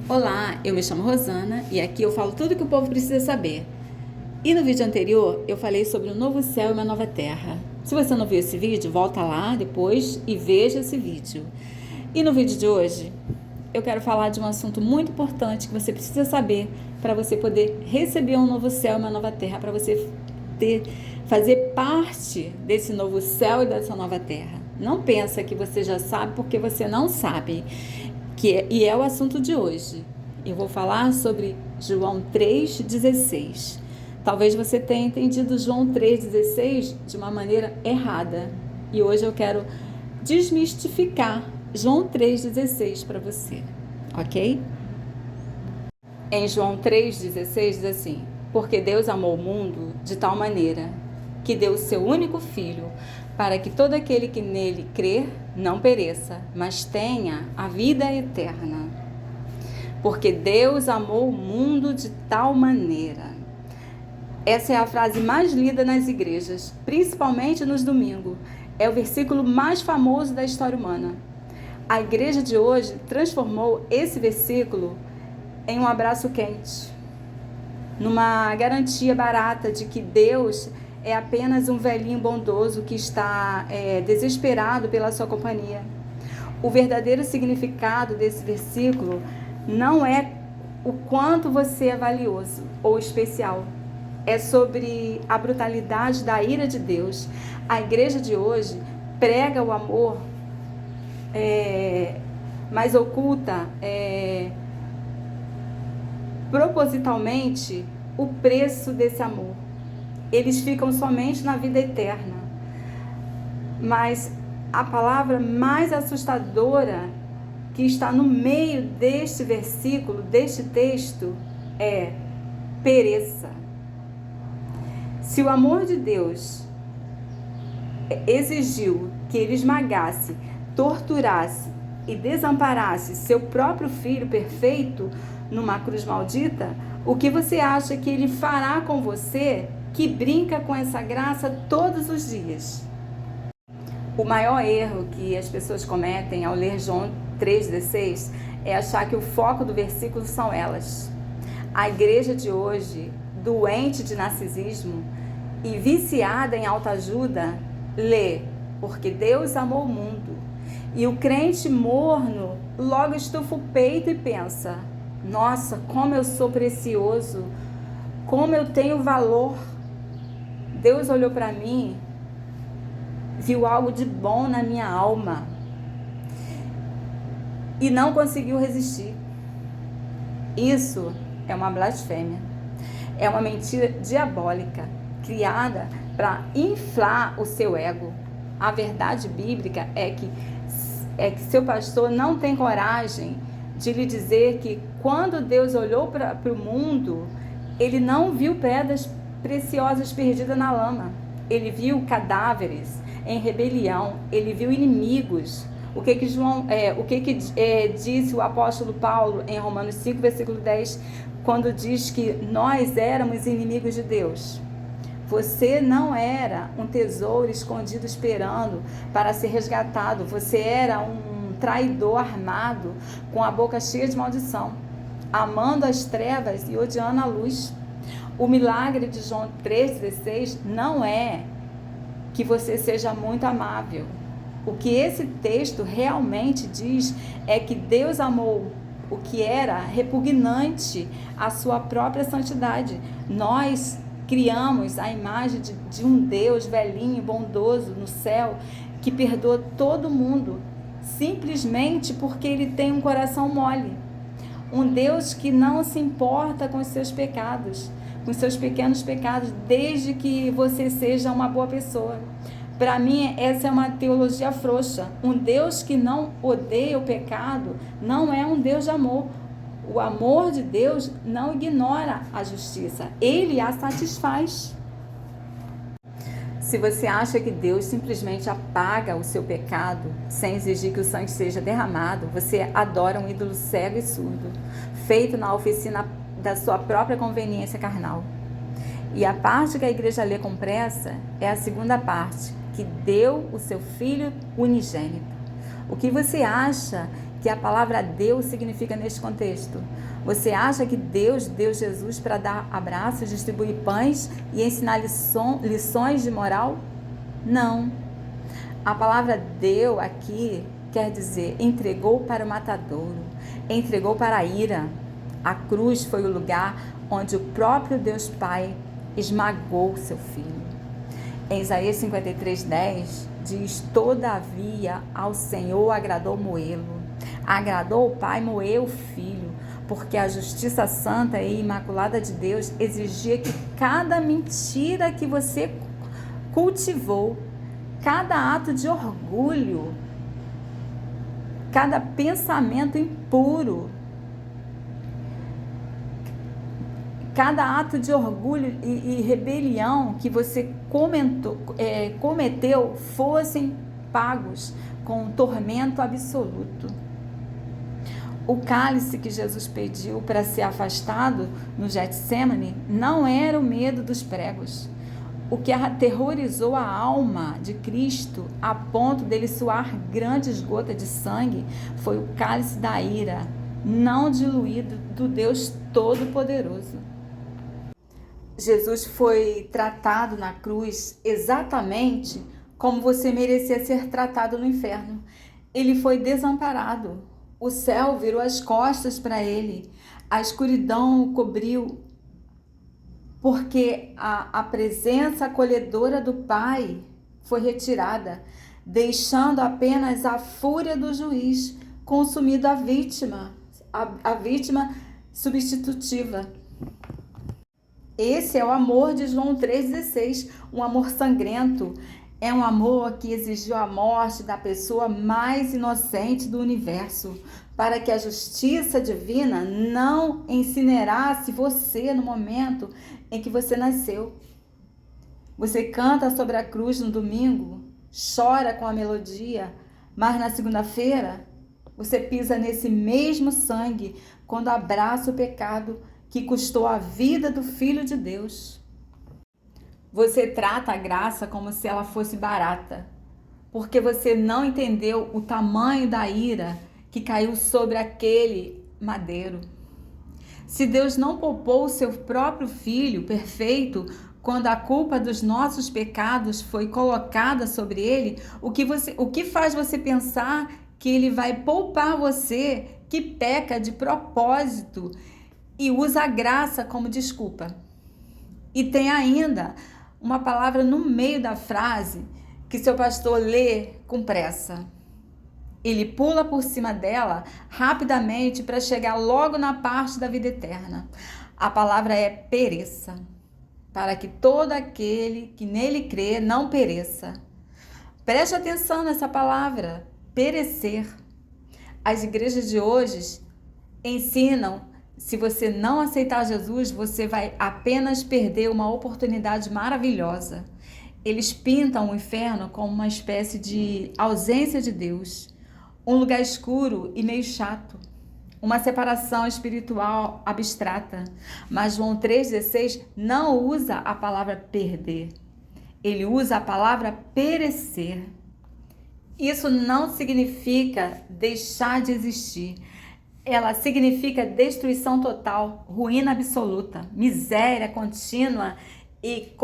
Olá, eu me chamo Rosana e aqui eu falo tudo que o povo precisa saber. E no vídeo anterior eu falei sobre um novo céu e uma nova terra. Se você não viu esse vídeo, volta lá depois e veja esse vídeo. E no vídeo de hoje eu quero falar de um assunto muito importante que você precisa saber para você poder receber um novo céu e uma nova terra, para você fazer parte desse novo céu e dessa nova terra. Não pensa que você já sabe porque você não sabe. E é o assunto de hoje. Eu vou falar sobre João 3,16. Talvez você tenha entendido João 3,16 de uma maneira errada. E hoje eu quero desmistificar João 3,16 para você, ok? Em João 3,16 diz assim: porque Deus amou o mundo de tal maneira que deu o seu único Filho, para que todo aquele que nele crer não pereça, mas tenha a vida eterna. Porque Deus amou o mundo de tal maneira. Essa é a frase mais lida nas igrejas, principalmente nos domingos. É o versículo mais famoso da história humana. A igreja de hoje transformou esse versículo em um abraço quente, numa garantia barata de que Deus é apenas um velhinho bondoso que está desesperado pela sua companhia. O verdadeiro significado desse versículo não é o quanto você é valioso ou especial. É sobre a brutalidade da ira de Deus. A igreja de hoje prega o amor, mas oculta propositalmente o preço desse amor. Eles ficam somente na vida eterna. Mas a palavra mais assustadora que está no meio deste versículo, deste texto, é pereça. Se o amor de Deus exigiu que ele esmagasse, torturasse e desamparasse seu próprio filho perfeito numa cruz maldita, o que você acha que ele fará com você que brinca com essa graça todos os dias? O maior erro que as pessoas cometem ao ler João 3,16 é achar que o foco do versículo são elas. A igreja de hoje, doente de narcisismo e viciada em autoajuda, lê porque Deus amou o mundo. E o crente morno logo estufa o peito e pensa: nossa, como eu sou precioso, como eu tenho valor. Deus olhou para mim, viu algo de bom na minha alma e não conseguiu resistir. Isso é uma blasfêmia. É uma mentira diabólica, criada para inflar o seu ego. A verdade bíblica é que seu pastor não tem coragem de lhe dizer que quando Deus olhou para o mundo, ele não viu pedras preciosas perdidas na lama. Ele viu cadáveres em rebelião, ele viu inimigos. O que disse o apóstolo Paulo em Romanos 5, versículo 10, quando diz que nós éramos inimigos de Deus? Você não era um tesouro escondido esperando para ser resgatado. Você era um traidor armado com a boca cheia de maldição, amando as trevas e odiando a luz. O milagre de João 3,16 não é que você seja muito amável. O que esse texto realmente diz é que Deus amou o que era repugnante à sua própria santidade. Nós criamos a imagem de um Deus velhinho, bondoso no céu, que perdoa todo mundo, simplesmente porque ele tem um coração mole. Um Deus que não se importa com os seus pecados, com seus pequenos pecados, desde que você seja uma boa pessoa. Para mim, essa é uma teologia frouxa. Um Deus que não odeia o pecado não é um Deus de amor. O amor de Deus não ignora a justiça, ele a satisfaz. Se você acha que Deus simplesmente apaga o seu pecado sem exigir que o sangue seja derramado, você adora um ídolo cego e surdo, feito na oficina da sua própria conveniência carnal. E a parte que a igreja lê com pressa é a segunda parte, que deu o seu Filho unigênito. O que você acha que a palavra Deus significa neste contexto? Você acha que Deus deu Jesus para dar abraços, distribuir pães e ensinar lições de moral? Não. A palavra deu aqui quer dizer entregou para o matadouro, entregou para a ira. A cruz foi o lugar onde o próprio Deus Pai esmagou seu filho. Em Isaías 53:10 diz: todavia ao Senhor agradou moê-lo. Agradou o Pai moer o filho, porque a justiça santa e imaculada de Deus exigia que cada mentira que você cultivou, cada ato de orgulho, cada pensamento impuro, cada ato de orgulho e rebelião que você cometeu fossem pagos com um tormento absoluto. O cálice que Jesus pediu para ser afastado no Getsêmani não era o medo dos pregos. O que aterrorizou a alma de Cristo a ponto dele suar grandes gotas de sangue foi o cálice da ira, não diluído, do Deus Todo-Poderoso. Jesus foi tratado na cruz exatamente como você merecia ser tratado no inferno. Ele foi desamparado. O céu virou as costas para ele. A escuridão o cobriu, porque a presença acolhedora do Pai foi retirada, deixando apenas a fúria do juiz, consumindo a vítima substitutiva. Esse é o amor de João 3,16, um amor sangrento. É um amor que exigiu a morte da pessoa mais inocente do universo, para que a justiça divina não incinerasse você no momento em que você nasceu. Você canta sobre a cruz no domingo, chora com a melodia, mas na segunda-feira você pisa nesse mesmo sangue quando abraça o pecado que custou a vida do Filho de Deus. Você trata a graça como se ela fosse barata, porque você não entendeu o tamanho da ira que caiu sobre aquele madeiro. Se Deus não poupou o seu próprio Filho perfeito quando a culpa dos nossos pecados foi colocada sobre ele, o que faz você pensar que ele vai poupar você que peca de propósito e usa a graça como desculpa? E tem ainda uma palavra no meio da frase que seu pastor lê com pressa. Ele pula por cima dela rapidamente para chegar logo na parte da vida eterna. A palavra é pereça, para que todo aquele que nele crê não pereça. Preste atenção nessa palavra, perecer. As igrejas de hoje ensinam: se você não aceitar Jesus, você vai apenas perder uma oportunidade maravilhosa. Eles pintam o inferno como uma espécie de ausência de Deus, um lugar escuro e meio chato, uma separação espiritual abstrata. Mas João 3,16 não usa a palavra perder, ele usa a palavra perecer. Isso não significa deixar de existir. Ela significa destruição total, ruína absoluta, miséria contínua e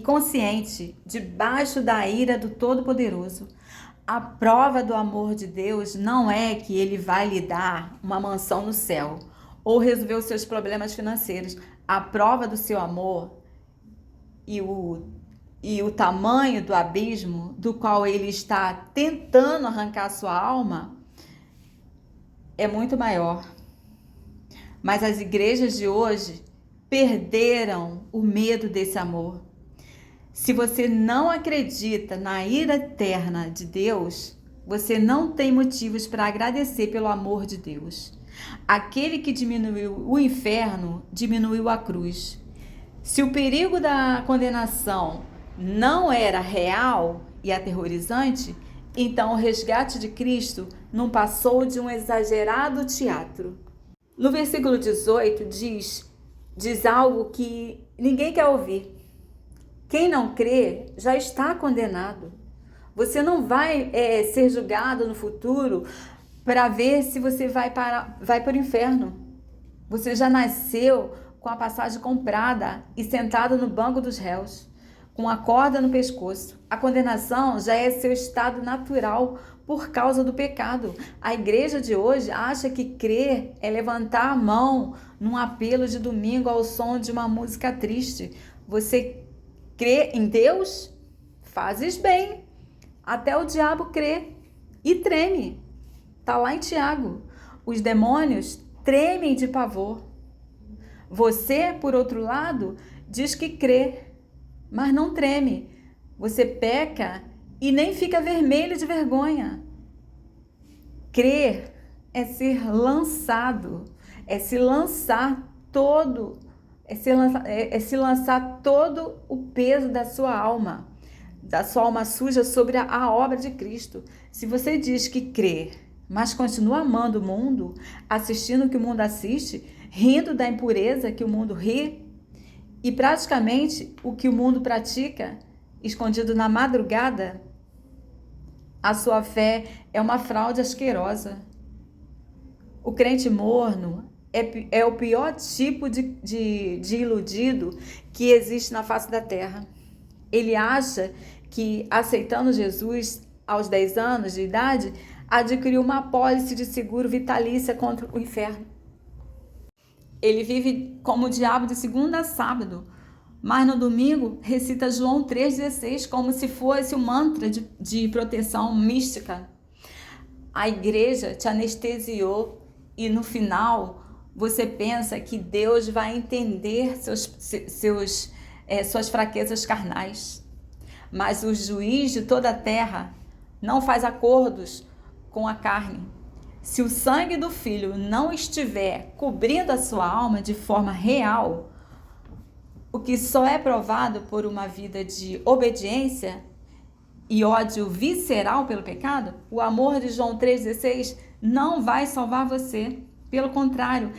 consciente, debaixo da ira do Todo-Poderoso. A prova do amor de Deus não é que ele vai lhe dar uma mansão no céu ou resolver os seus problemas financeiros. A prova do seu amor e o tamanho do abismo do qual ele está tentando arrancar sua alma é muito maior. Mas as igrejas de hoje perderam o medo desse amor. Se você não acredita na ira eterna de Deus, você não tem motivos para agradecer pelo amor de Deus. Aquele que diminuiu o inferno, diminuiu a cruz. Se o perigo da condenação não era real e aterrorizante, então o resgate de Cristo não passou de um exagerado teatro. No versículo 18 diz algo que ninguém quer ouvir. Quem não crê já está condenado. Você não vai ser julgado no futuro para ver se você vai para o inferno. Você já nasceu com a passagem comprada e sentado no banco dos réus, com a corda no pescoço. A condenação já é seu estado natural por causa do pecado. A igreja de hoje acha que crer é levantar a mão num apelo de domingo ao som de uma música triste. Você crê em Deus? Fazes bem. Até o diabo crê e treme. Está lá em Tiago. Os demônios tremem de pavor. Você, por outro lado, diz que crê, mas não treme. Você peca e nem fica vermelho de vergonha. Crer é ser lançado, é se lançar todo, se lançar todo o peso da sua alma suja sobre a obra de Cristo. Se você diz que crê, mas continua amando o mundo, assistindo o que o mundo assiste, rindo da impureza que o mundo ri, e praticamente o que o mundo pratica, escondido na madrugada, a sua fé é uma fraude asquerosa. O crente morno é o pior tipo de iludido que existe na face da terra. Ele acha que, aceitando Jesus aos 10 anos de idade, adquiriu uma apólice de seguro vitalícia contra o inferno. Ele vive como o diabo de segunda a sábado, mas no domingo recita João 3,16 como se fosse um mantra de proteção mística. A igreja te anestesiou e no final você pensa que Deus vai entender suas fraquezas carnais. Mas o juiz de toda a terra não faz acordos com a carne. Se o sangue do Filho não estiver cobrindo a sua alma de forma real, o que só é provado por uma vida de obediência e ódio visceral pelo pecado, o amor de João 3,16 não vai salvar você. Pelo contrário,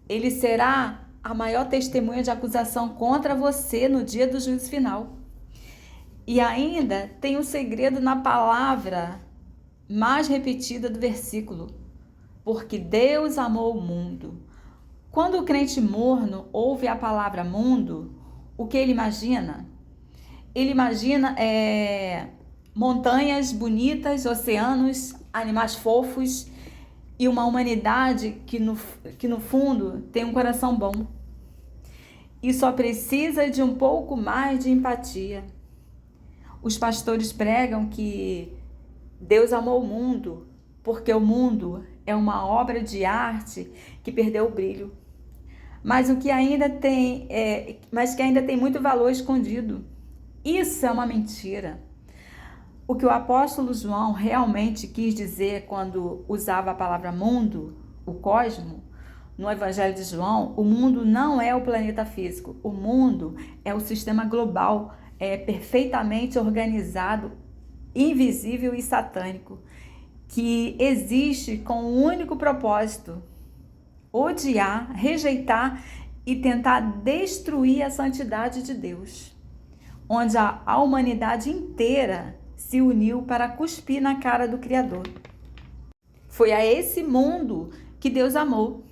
ele será a maior testemunha de acusação contra você no dia do juízo final. E ainda tem um segredo na palavra mais repetida do versículo: porque Deus amou o mundo. Quando o crente morno ouve a palavra mundo, o que ele imagina? Ele imagina montanhas bonitas, oceanos, animais fofos e uma humanidade que no fundo tem um coração bom e só precisa de um pouco mais de empatia. Os pastores pregam que Deus amou o mundo porque o mundo é uma obra de arte que perdeu o brilho, mas que ainda tem muito valor escondido. Isso é uma mentira. O que o apóstolo João realmente quis dizer quando usava a palavra mundo, o cosmo, no Evangelho de João, o mundo não é o planeta físico. O mundo é o sistema global, perfeitamente organizado, invisível e satânico, que existe com um único propósito: odiar, rejeitar e tentar destruir a santidade de Deus, onde a humanidade inteira se uniu para cuspir na cara do Criador. Foi a esse mundo que Deus amou.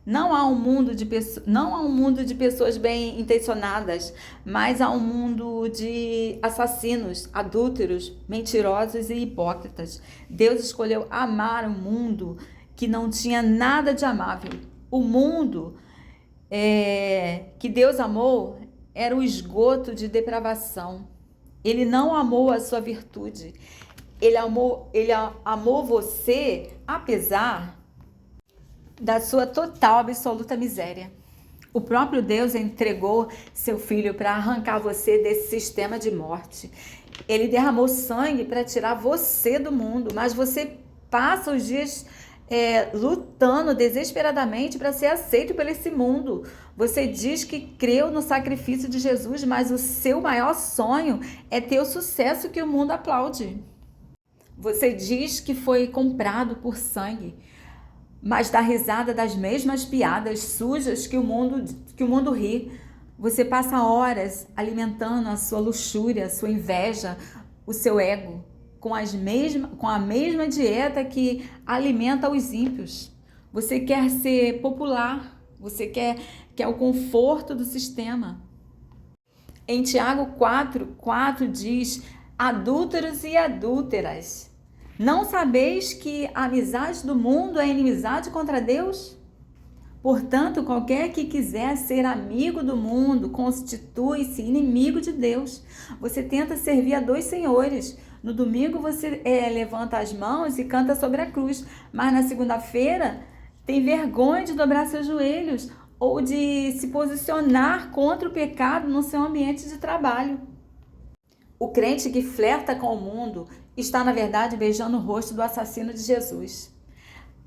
Não há um mundo de pessoas bem intencionadas, mas há um mundo de assassinos, adúlteros, mentirosos e hipócritas. Deus escolheu amar um mundo que não tinha nada de amável. O mundo que Deus amou era o esgoto de depravação. Ele não amou a sua virtude. Ele amou você apesar da sua total, absoluta miséria. O próprio Deus entregou seu Filho para arrancar você desse sistema de morte. Ele derramou sangue para tirar você do mundo, mas você passa os dias lutando desesperadamente para ser aceito por esse mundo. Você diz que creu no sacrifício de Jesus, mas o seu maior sonho é ter o sucesso que o mundo aplaude. Você diz que foi comprado por sangue, mas dá risada das mesmas piadas sujas que o mundo ri. Você passa horas alimentando a sua luxúria, a sua inveja, o seu ego. com a mesma dieta que alimenta os ímpios. Você quer ser popular, você quer o conforto do sistema. Em Tiago 4 diz: adúlteros e adúlteras, não sabeis que a amizade do mundo é inimizade contra Deus? Portanto, qualquer que quiser ser amigo do mundo constitui-se inimigo de Deus. Você tenta servir a dois senhores. No domingo você levanta as mãos e canta sobre a cruz, mas na segunda-feira tem vergonha de dobrar seus joelhos ou de se posicionar contra o pecado no seu ambiente de trabalho. O crente que flerta com o mundo está, na verdade, beijando o rosto do assassino de Jesus.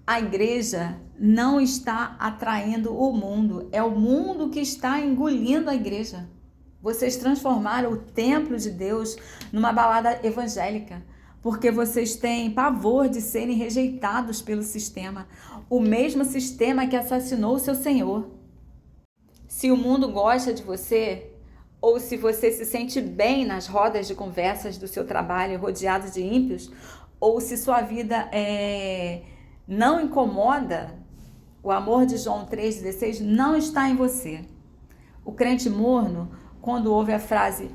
A igreja não está atraindo o mundo, é o mundo que está engolindo a igreja. Vocês transformaram o templo de Deus numa balada evangélica, porque vocês têm pavor de serem rejeitados pelo sistema, o mesmo sistema que assassinou o seu Senhor. Se o mundo gosta de você, ou se você se sente bem nas rodas de conversas do seu trabalho rodeado de ímpios, ou se sua vida não incomoda, o amor de João 3,16 não está em você. O crente morno, quando ouve a frase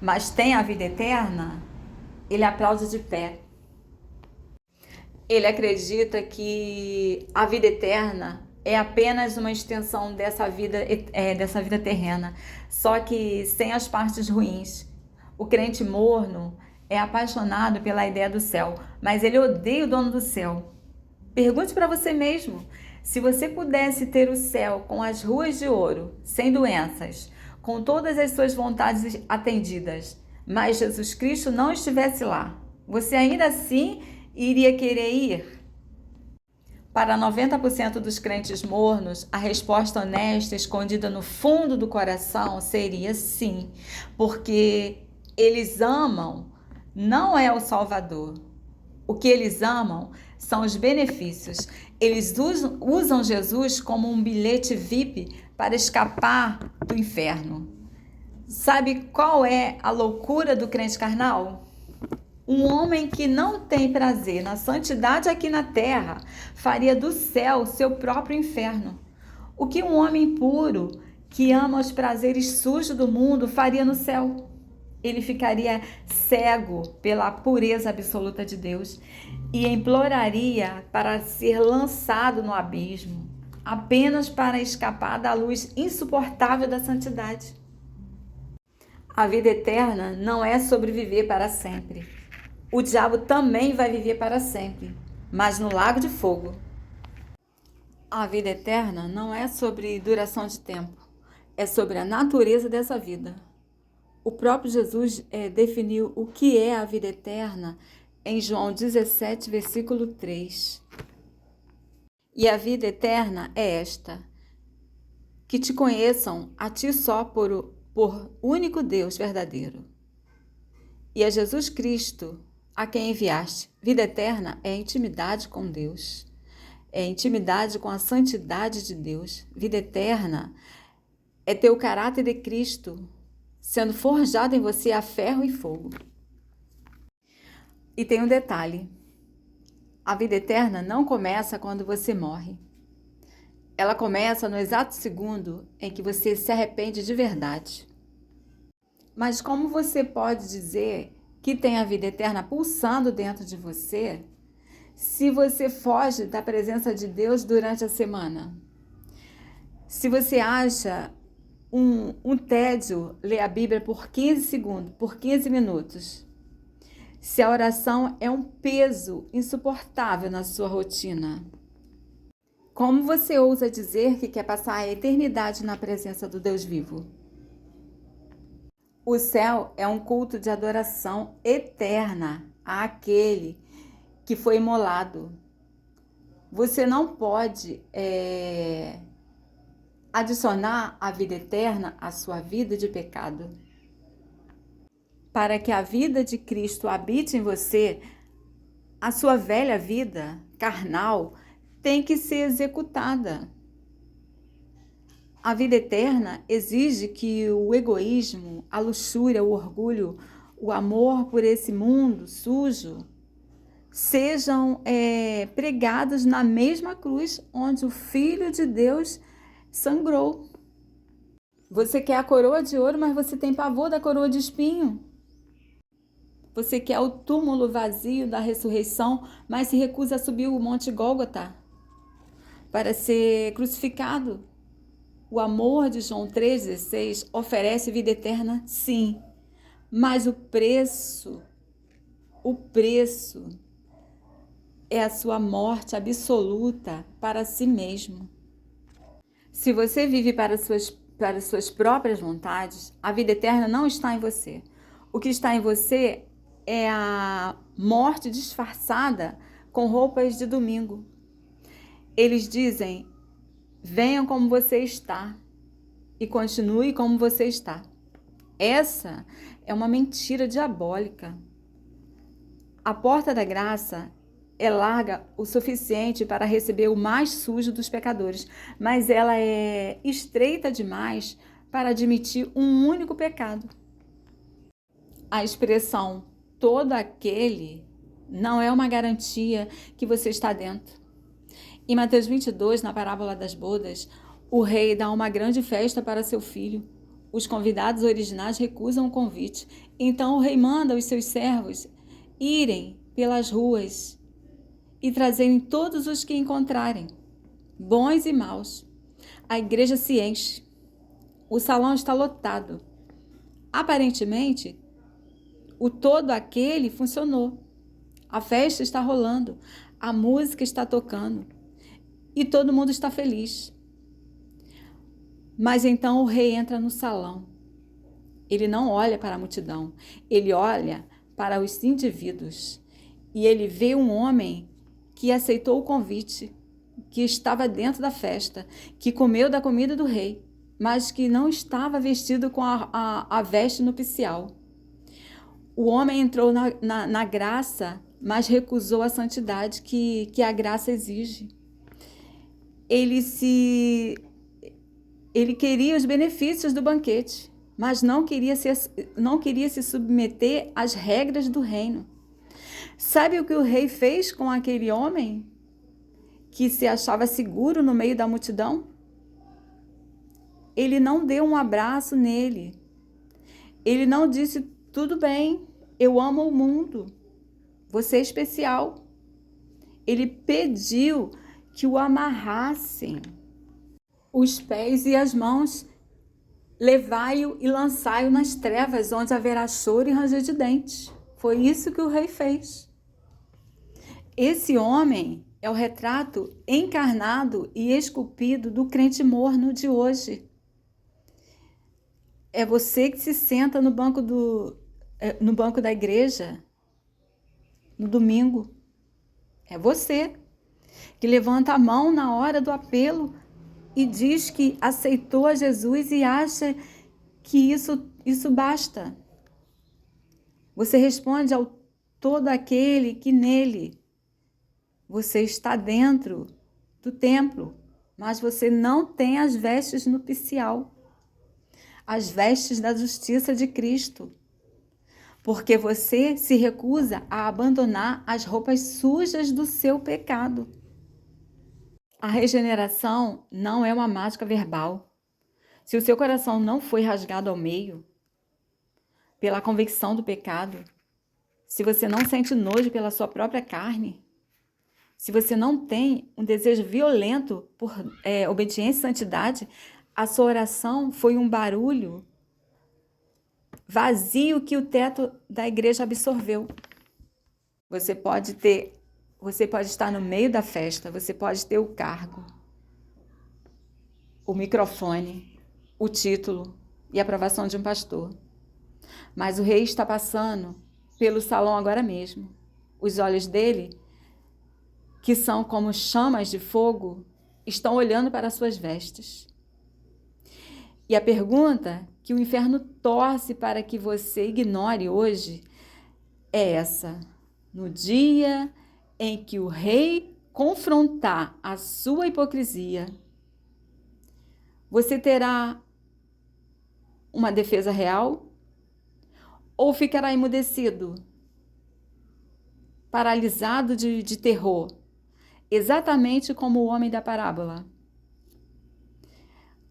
mas tem a vida eterna, ele aplaude de pé. Ele acredita que a vida eterna é apenas uma extensão dessa vida terrena, só que sem as partes ruins. O crente morno é apaixonado pela ideia do céu, mas ele odeia o dono do céu. Pergunte para você mesmo: se você pudesse ter o céu com as ruas de ouro, sem doenças, com todas as suas vontades atendidas, mas Jesus Cristo não estivesse lá, você ainda assim iria querer ir? Para 90% dos crentes mornos, a resposta honesta, escondida no fundo do coração, seria sim, porque eles amam não é o Salvador. O que eles amam são os benefícios. Eles usam Jesus como um bilhete VIP para escapar do inferno. Sabe qual é a loucura do crente carnal? Um homem que não tem prazer na santidade aqui na terra faria do céu seu próprio inferno. O que um homem puro, que ama os prazeres sujos do mundo, faria no céu? Ele ficaria cego pela pureza absoluta de Deus e imploraria para ser lançado no abismo, apenas para escapar da luz insuportável da santidade. A vida eterna não é sobreviver para sempre. O diabo também vai viver para sempre, mas no lago de fogo. A vida eterna não é sobre duração de tempo, é sobre a natureza dessa vida. O próprio Jesus definiu o que é a vida eterna em João 17, versículo 3. E a vida eterna é esta: que te conheçam a ti só por único Deus verdadeiro, e a Jesus Cristo, a quem enviaste. Vida eterna é intimidade com Deus, é intimidade com a santidade de Deus. Vida eterna é ter o caráter de Cristo sendo forjado em você a ferro e fogo. E tem um detalhe: a vida eterna não começa quando você morre. Ela começa no exato segundo em que você se arrepende de verdade. Mas como você pode dizer que tem a vida eterna pulsando dentro de você se você foge da presença de Deus durante a semana? Se você acha um tédio ler a Bíblia por 15 segundos, por 15 minutos. Se a oração é um peso insuportável na sua rotina. Como você ousa dizer que quer passar a eternidade na presença do Deus vivo? O céu é um culto de adoração eterna àquele que foi imolado. Você não pode adicionar a vida eterna à sua vida de pecado. Para que a vida de Cristo habite em você, a sua velha vida carnal tem que ser executada. A vida eterna exige que o egoísmo, a luxúria, o orgulho, o amor por esse mundo sujo, sejam pregados na mesma cruz onde o Filho de Deus sangrou. Você quer a coroa de ouro, mas você tem pavor da coroa de espinho. Você quer o túmulo vazio da ressurreição, mas se recusa a subir o Monte Gólgota para ser crucificado. O amor de João 3,16 oferece vida eterna, sim, mas o preço é a sua morte absoluta para si mesmo. Se você vive para suas próprias vontades, a vida eterna não está em você. O que está em você é a morte disfarçada com roupas de domingo. Eles dizem: venham como você está e continue como você está. Essa é uma mentira diabólica. A porta da graça é larga o suficiente para receber o mais sujo dos pecadores, mas ela é estreita demais para admitir um único pecado. A expressão todo aquele não é uma garantia que você está dentro. Em Mateus 22, na parábola das bodas, o rei dá uma grande festa para seu filho. Os convidados originais recusam o convite. Então o rei manda os seus servos irem pelas ruas e trazerem todos os que encontrarem, bons e maus. A igreja se enche. O salão está lotado. Aparentemente, o todo aquele funcionou. A festa está rolando, a música está tocando e todo mundo está feliz. Mas então o rei entra no salão. Ele não olha para a multidão, ele olha para os indivíduos. E ele vê um homem que aceitou o convite, que estava dentro da festa, que comeu da comida do rei, mas que não estava vestido com a veste nupcial. O homem entrou na graça, mas recusou a santidade que a graça exige. Ele queria os benefícios do banquete, mas não queria se submeter às regras do reino. Sabe o que o rei fez com aquele homem que se achava seguro no meio da multidão? Ele não deu um abraço nele. Ele não disse: tudo bem, eu amo o mundo, você é especial. Ele pediu que o amarrassem os pés e as mãos, levai-o e lançai-o nas trevas, onde haverá choro e ranger de dentes. Foi isso que o rei fez. Esse homem é o retrato encarnado e esculpido do crente morno de hoje. É você que se senta no banco da igreja no domingo. É você que levanta a mão na hora do apelo e diz que aceitou a Jesus e acha que isso basta. Você responde ao todo aquele que nele você está dentro do templo, mas você não tem as vestes nupcial, as vestes da justiça de Cristo, porque você se recusa a abandonar as roupas sujas do seu pecado. A regeneração não é uma mágica verbal. Se o seu coração não foi rasgado ao meio pela convicção do pecado, se você não sente nojo pela sua própria carne, se você não tem um desejo violento por obediência e santidade, a sua oração foi um barulho vazio que o teto da igreja absorveu. Você pode estar no meio da festa, você pode ter o cargo, o microfone, o título e a aprovação de um pastor. Mas o rei está passando pelo salão agora mesmo. Os olhos dele, que são como chamas de fogo, estão olhando para as suas vestes. E a pergunta que o inferno torce para que você ignore hoje é essa: no dia em que o rei confrontar a sua hipocrisia, você terá uma defesa real Ou ficará emudecido, paralisado de terror, exatamente como o homem da parábola,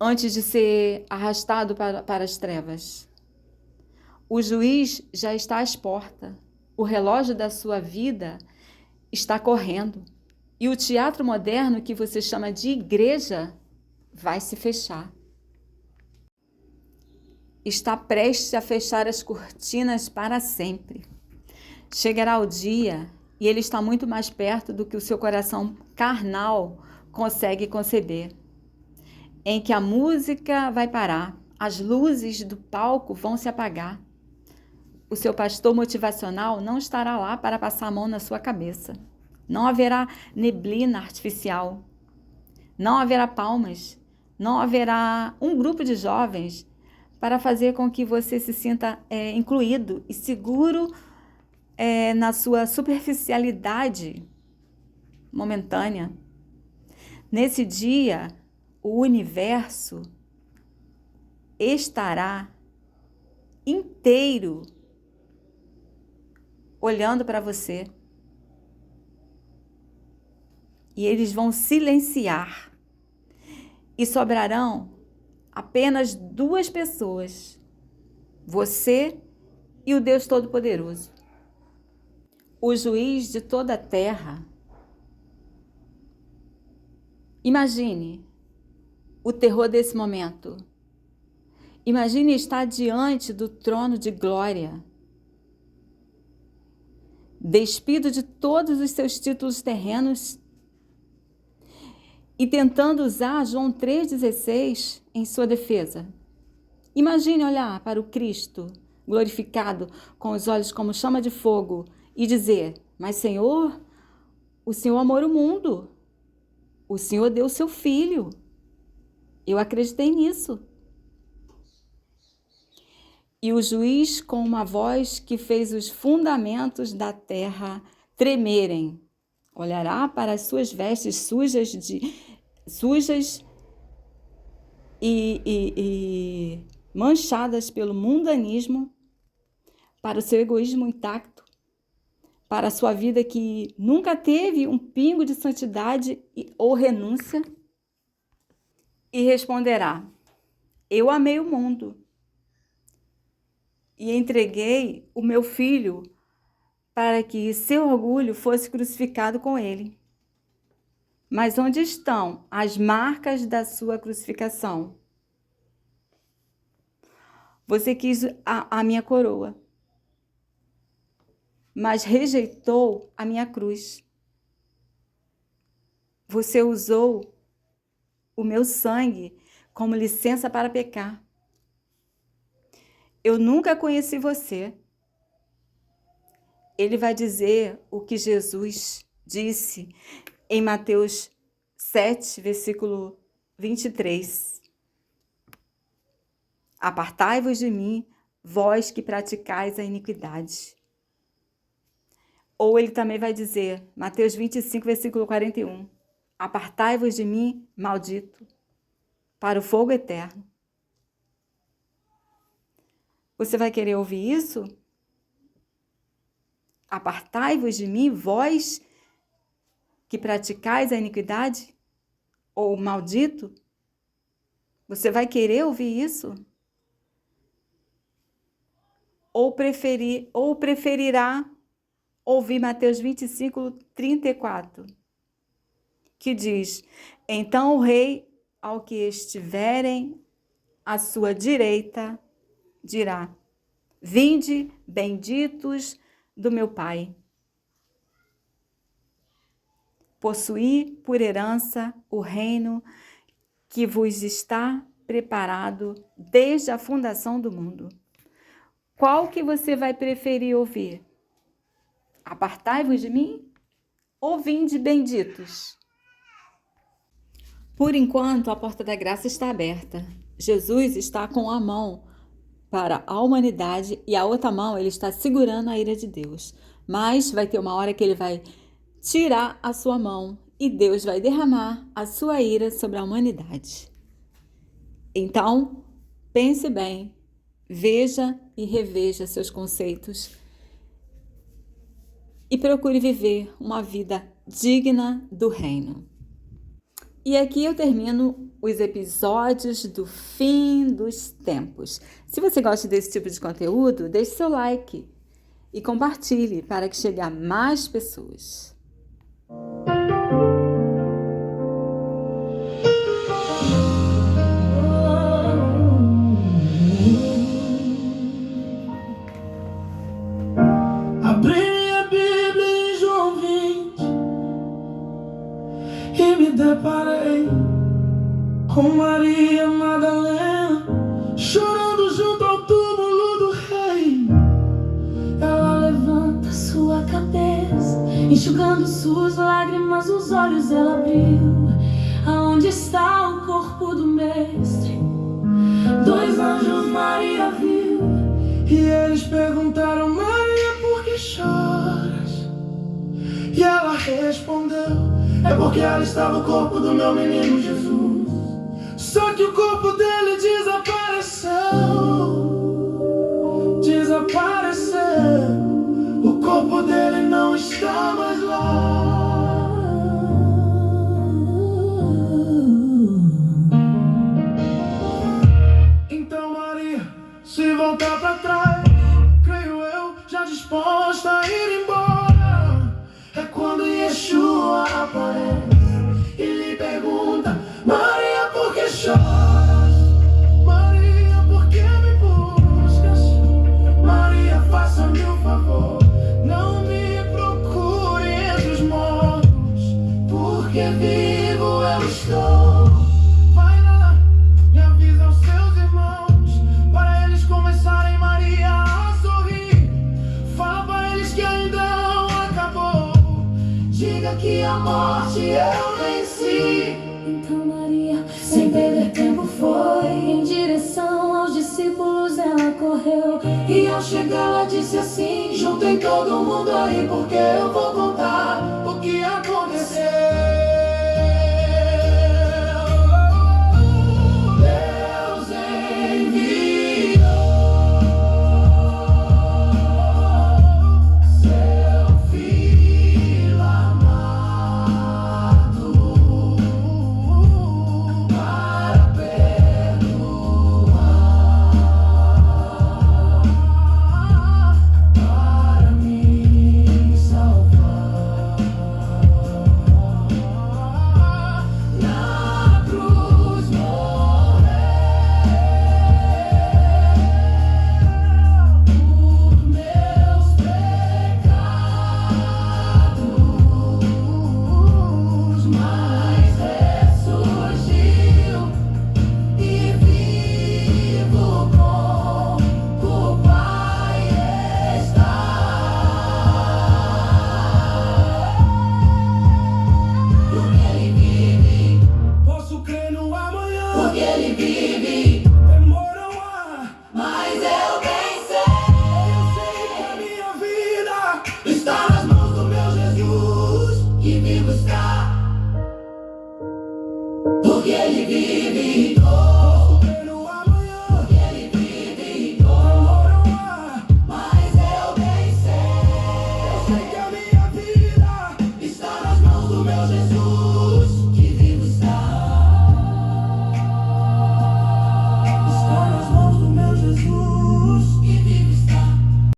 antes de ser arrastado para as trevas? O juiz já está às portas, o relógio da sua vida está correndo, e o teatro moderno que você chama de igreja vai se fechar. Está prestes a fechar as cortinas para sempre. Chegará o dia, e ele está muito mais perto do que o seu coração carnal consegue conceber, em que a música vai parar, as luzes do palco vão se apagar. O seu pastor motivacional não estará lá para passar a mão na sua cabeça. Não haverá neblina artificial. Não haverá palmas. Não haverá um grupo de jovens para fazer com que você se sinta incluído e seguro na sua superficialidade momentânea. Nesse dia, o universo estará inteiro olhando para você. E eles vão silenciar. E sobrarão apenas duas pessoas: você e o Deus Todo-Poderoso, o juiz de toda a terra. Imagine o terror desse momento. Imagine estar diante do trono de glória, despido de todos os seus títulos terrenos e tentando usar João 3,16 em sua defesa. Imagine olhar para o Cristo glorificado com os olhos como chama de fogo e dizer: mas Senhor, o Senhor amou o mundo, o Senhor deu o seu Filho, eu acreditei nisso. E o juiz, com uma voz que fez os fundamentos da terra tremerem, olhará para as suas vestes sujas e manchadas pelo mundanismo, para o seu egoísmo intacto, para a sua vida que nunca teve um pingo de santidade ou renúncia, e responderá: eu amei o mundo e entreguei o meu filho para que seu orgulho fosse crucificado com ele. Mas onde estão as marcas da sua crucificação? Você quis a minha coroa, mas rejeitou a minha cruz. Você usou o meu sangue como licença para pecar. Eu nunca conheci você. Ele vai dizer o que Jesus disse em Mateus 7, versículo 23. Apartai-vos de mim, vós que praticais a iniquidade. Ou ele também vai dizer, Mateus 25, versículo 41. Apartai-vos de mim, maldito, para o fogo eterno. Você vai querer ouvir isso? Apartai-vos de mim, vós que praticais a iniquidade? Ou maldito? Você vai querer ouvir isso? Ou preferirá ouvir Mateus 25, 34, que diz: então o rei, ao que estiverem à sua direita, dirá: vinde, benditos do meu Pai. Possuí por herança o reino que vos está preparado desde a fundação do mundo. Qual que você vai preferir ouvir? Apartai-vos de mim ou vinde benditos? Por enquanto, a porta da graça está aberta. Jesus está com a mão para a humanidade e a outra mão ele está segurando a ira de Deus. Mas vai ter uma hora que ele vai tirar a sua mão e Deus vai derramar a sua ira sobre a humanidade. Então, pense bem Veja e reveja seus conceitos e procure viver uma vida digna do reino. E aqui eu termino os episódios do Fim dos Tempos. Se você gosta desse tipo de conteúdo, deixe seu like e compartilhe para que chegue a mais pessoas. Abri a Bíblia em João 20 e me deparei com Maria Madalena chorando junto ao túmulo do rei. Ela levanta sua cabeça, enxugando suas lágrimas, os olhos ela abriu. Aonde está o corpo do mestre? 2 anjos Maria viu e eles perguntaram: Maria, por que choras? E ela respondeu: é porque ali estava o corpo do meu menino Jesus. Só que o corpo dele desapareceu. O corpo dele não está mais lá. Então Maria se volta pra trás, creio eu, já disposta a ir embora. É quando Yeshua aparece e lhe pergunta: Maria, por que choras? Maria, por que me buscas? Maria, faça-me um favor, não me procure entre os mortos, porque vivo eu estou. Vai lá e avisa aos seus irmãos, para eles começarem Maria a sorrir. Fala para eles que ainda não acabou, diga que a morte eu venci. Então Maria, sem perder tempo, foi em direção aos discípulos. Ela correu E ao chegar ela disse assim: juntem todo mundo aí, porque eu vou contar o que aconteceu. Deus enviou seu filho amado para perdoar, para me salvar. Na cruz morreu por meus pecados, mas ressurgiu e vivo com o Pai está. Porque ele vive, posso crer no amanhã. Porque ele vive, demoram mas eu bem sei. Eu sei que a minha vida está nas mãos do meu Jesus, que vivo está.